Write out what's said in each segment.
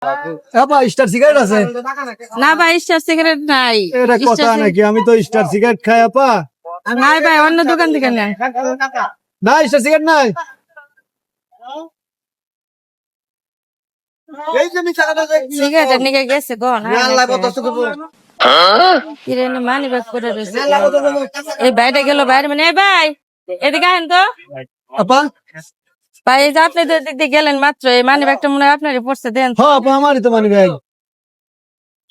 Star cigarette আছে না ভাই স্টার সিগারেট নাই। এটা কথা নাকি? আমি তো স্টার সিগারেট খাই আপা। নাই ভাই অন্য দোকান থেকে নেয়। না স্টার সিগারেট নাই। সিগারেট নিয়ে গেছে গন মানি ব্যাগ করে রয়েছে। এই বাইরে গেল বাইরে মানে এই ভাই এদিকে আহেন তো আপা ভাই। এই যে আপনি তো এদিক দিয়ে গেলেন মাত্র, এই মানি ব্যাগটা মনে হয় আপনারই পড়ছে, দেন তো। হ্যাঁ আপা আমারই তো মানি ব্যাগ।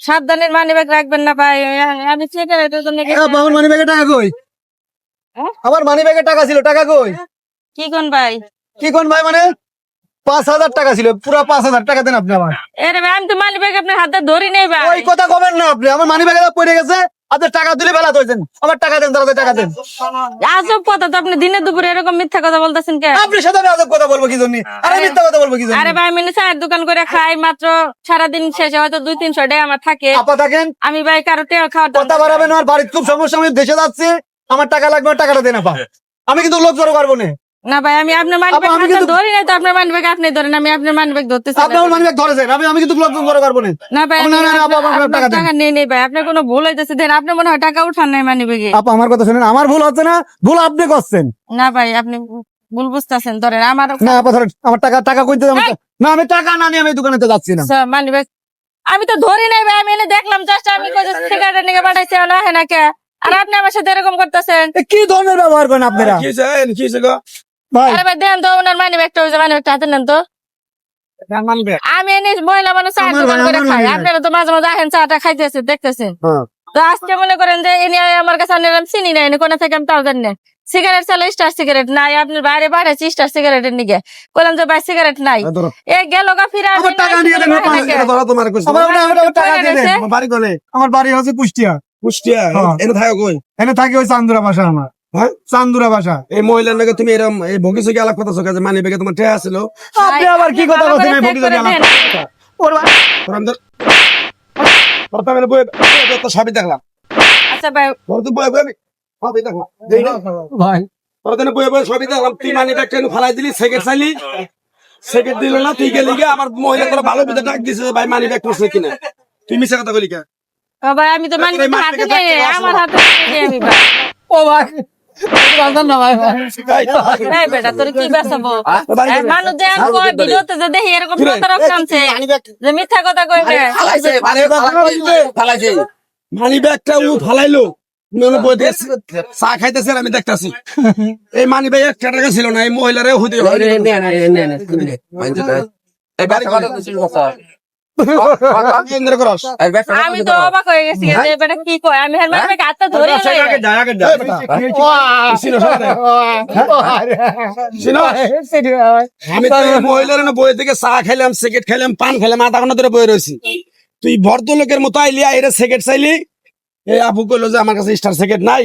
সাবধানের মানি ব্যাগ রাখবেন না ভাই। আমি সিগারেটের জন্য আপা আমার মানি ব্যাগে টাকা কই? হ্যাঁ? আমার মানি ব্যাগে টাকা ছিল, টাকা কই? কি কোন ভাই? কি কোন ভাই মানে? 5,000 টাকা ছিল, পুরা 5,000 টাকা দেন আপনি আমার। এরে ভাই আমি তো মানি ব্যাগ আপনার হাতে ধরি নেই ভাই। ওই কথা কবেন না আপনি। আমার মানি ব্যাগে পড়ে গেছে, আপনার টাকা দিলে বেলা হয়েছেন। আমার টাকা দেন, তাড়াতাড়ি টাকা দেন। আজব কথা তো, আপনি দিনে দুপুরে এরকম মিথ্যা কথা বলতেছেন কেন? আপনার সাথে আমি আজব কথা বলবো কি জন্য? আরে মিথ্যা কথা বলবো কি জন্য? আরে ভাই আমি চায়ের দোকান করে খাই মাত্র, সারাদিন শেষে হয়তো 200-300 টাকা আমার থাকে। আপা থাকেন, আমি ভাই কারো টেয়া খাওয়ার কথা বাড়াবেন। আমার বাড়ির খুব সমস্যা, আমি দেশে যাচ্ছি, আমার টাকা লাগবে, আমার টাকাটা দেন আপা। আমি কিন্তু লোক জড়ো করবো না। না ভাই আমি আপনার মানি আপা, আমি ব্যাগ কিন্তু- ধরি নাই তো, আপনার মানি ব্যাগ আপনি ধরেন, আমি আপনার মানি ব্যাগ ধরতেছি আপনি আমার মানি ব্যাগ ধরেছেন, আমি কিন্তু লোক জড়ো করবো না। না ভাই। না, না, না, আপা, আমার আপনার টাকা দেন। টাকা নেই ভাই, আপনার কোনো ভুল হইতেছে। দেন আপনি মনে হয় টাকা উঠান নাই মানি ব্যাগে। আপা আমার কথা শুনেন, আমার ভুল হচ্ছে না, ভুল আপনি করছেন। না ভাই আপনি ভুল বুঝতেছেন। ধরেন আমার না আপা ধরেন, আমার টাকা কইতে দেন। না আমি টাকা না নিয়ে আমি দোকানেতে যাচ্ছি না। মানি ব্যাগ আমি তো ধরি নাই ভাই, আমি এনে দেখলাম জাস্ট। আমি সিগারেট নিয়ে পাঠাইছি, না হ্যাঁ না কে? আর আপনি আমার সাথে এরকম করতেছেন। এ কি ধরনের ব্যবহার করেন আপনারা ভাই? আরে ভাই দেন তো ওনার মানি ব্যাগটা, ওই যে মানি ব্যাগটা হাতে নেন তো। আমি এনে মহিলা মানুষ চায়ের আমার দোকান ভাই, করে আমার খাই, ভাই। আপনারা তো মাঝে মাঝে আহেন চাটা খাইতেছেন দেখতেছেন। হ্যাঁ। তো আজকে মনে করেন যে এনে আমার কাছে আনলাম, চিনি নাই কোনা থেকে, আমি তাও জানি না। সিগারেট চালে স্টার সিগারেট নাই, আপনি বাইরে পাঠাচ্ছি স্টার সিগারেটের নিকে। বললাম যে ভাই সিগারেট নাই, ধরো। এ গেল গা ফিরে। আমার টাকা নিয়ে দেন আপা। আমার টাকা দিয়ে দেন। আমার বাড়ি গলে, আমার বাড়ি হচ্ছে কুষ্টিয়া। হ্যাঁ। এনে থাকি ওই চান্দুরা বাসা আমার। হ্যাঁ চান্দুরা বাসা। এই মহিলার নাকি তুমি এরকম এই ভঙ্গি সঙ্গে আলাপ কথা শোকা যে মানি ব্যাগে তোমার ঠেয়া ছিল আপনি আবার কি কথা ভালো বলছেন? করে এই check ভঙ্গি করে যদি দেন। সবই দেখলাম আচ্ছা ভাই সবই দেখলাম ভাই সবই দেখলাম। তুই মানি ব্যাগটা ফালাই দিলি, সেকেন্ড চাইলি, সেকেন্ড দিল না, তুই গেলি গিয়ে আমার মহিলা তোরা ভালো বিধে ডাক দিছে ভাই মানি ব্যাগ করছে কিনা। তুই মিশা কথা বলি কে? ও ভাই আমি তো মানি ব্যাগ হাতে নেই, আমার হাতে নেই আমি ভাই। ও ভাই বাজান না ভাই ভাই। এই বেটা তোর কি বেসাবো? মানুষ যে আর কয় ভিডিওতে যে দেখি এরকম প্রতারক নামছে, যে মিথ্যা কথা কইবে। মানি ব্যাগটা ও ফালাইলো, চা খাইতেছে, আমি দেখতেছি। এই মানি ব্যাগ 1 টাকা ছিল না, এই মহিলারে হুদে আমি তো অবাক হয়ে গেছি যে বেটা কি কয়। আমি মানি ব্যাগ হাতে ধরে আমি তো এই মহিলার বই থেকে চা খাইলাম, সিগারেট খাইলাম, পান খাইলাম, আধা ঘন্টা ধরে বয়ে রয়েছি। তুই ভদ্রলোকের মতো আইলি, আইরে সিগারেট চাইলি। এই আপু কইলো যে আমার কাছে স্টার সিগারেট নাই।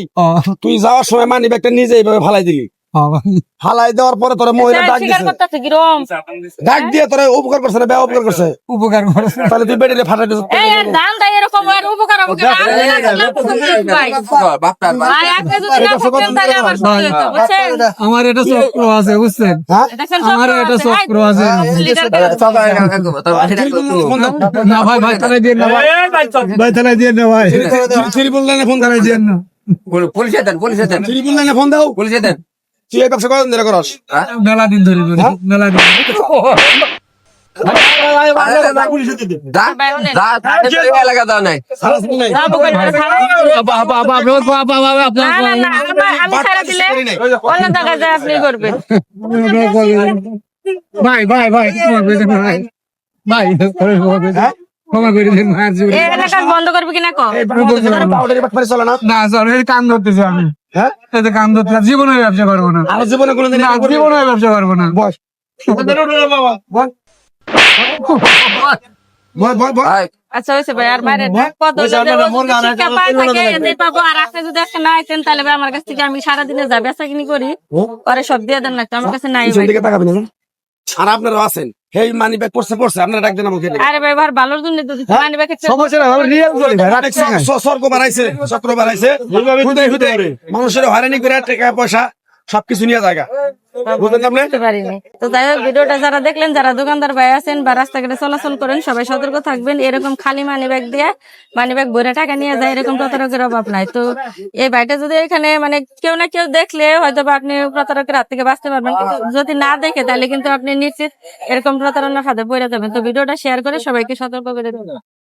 তুই যাওয়ার সময় মানি ব্যাগটা নিজে এইভাবে ফালাই দিলি। ফালাই দেওয়ার পরে তোরা মহিলা ডাক স্বীকার দিছে, করতেছে কিরম। ডাক দিয়ে তোরা উপকার করছে না উপকার করছে? উপকার করেছে। তাহলে তুই বেড়ে ফাটাই দিছিস। এই আর দান দেয় এরকম আর উপকার হবে কেন? ভাই ভাই আপনি যদি না থাকতেন তাহলে আমার ক্ষতি হতো, বুঝছেন? আমার এটা চক্র আছে বুঝছেন? দেখেন আমার এটা চক্র আছে। না ভাই ভাই থানায় দিয়ে না ভাই। ভাই থানায় দিয়ে না ভাই। ত্রিপুল লাইনে ফোন থানায় দিয়ে না। ত্রিপুল লাইনে ফোন দাও। তুই এই ব্যবসা করেন করস? মেলা দিন ধরে করি, মেলা দিন। আমি ছাড়া দিলে অন্য জায়গায় যায় আপনি করবেন। ভাই ভাই ভাই ক্ষমা করে দেন ভাই। ভাই ক্ষমা করে দেন ভাই। এই এলাকা বন্ধ করবে কিনা কো? পাউডারি বাটপারি চলে না? না স্যার এই কান ধরতেছি আমি। হ্যাঁ? এতে কান ধরতে জীবনে ব্যবসা করবো না। আর জীবনে কোনোদিন না জীবনে ব্যবসা করবো না। বস আচ্ছা হয়েছে ভাই আর মারেন কত শিক্ষা পায় থাকে এদের পাবো। আর আপনি যদি আজকে না আইতেন তাহলে ভাই আমার কাছ থেকে আমি সারাদিনে যা বেচা কিনি করি পরে সব দিয়ে দেন না, আমার কাছে নাই ভাই। দিকে তাকাবি না। আর আপনারা আছেন এই মানি ব্যাগ পড়ছে আপনারা ডাক দেন আমাকে। আরে ভাই ভাই ভালোর জন্য তো মানি ব্যাগ সমস্যা না, আমি রিয়েল বলি ভাই, রাখছি না। সর্ক বাড়াইছে, চক্র বাড়াইছে, মানুষের হয়রানি করে টাকা পয়সা সবকিছু নিয়ে জায়গা। বুঝলেন আপনি? বুঝতে পারিনি। তো যাই হোক, ভিডিওটা যারা দেখলেন, যারা দোকানদার ভাই আছেন বা রাস্তাঘাটে চলাচল করেন, সবাই সতর্ক থাকবেন। এরকম খালি মানি ব্যাগ দিয়ে মানি ব্যাগ ভরে টাকা নিয়ে যায়, এরকম প্রতারকের অভাব নাই। তো এই ভাইটা যদি এখানে মানে কেউ না কেউ দেখলে হয়তো বা আপনি প্রতারকের হাত থেকে বাঁচতে পারবেন, কিন্তু যদি না দেখে তাহলে কিন্তু আপনি নিশ্চিত এরকম প্রতারণার ফাঁদে পড়ে যাবেন। তো ভিডিওটা শেয়ার করে সবাইকে সতর্ক করে দেবেন।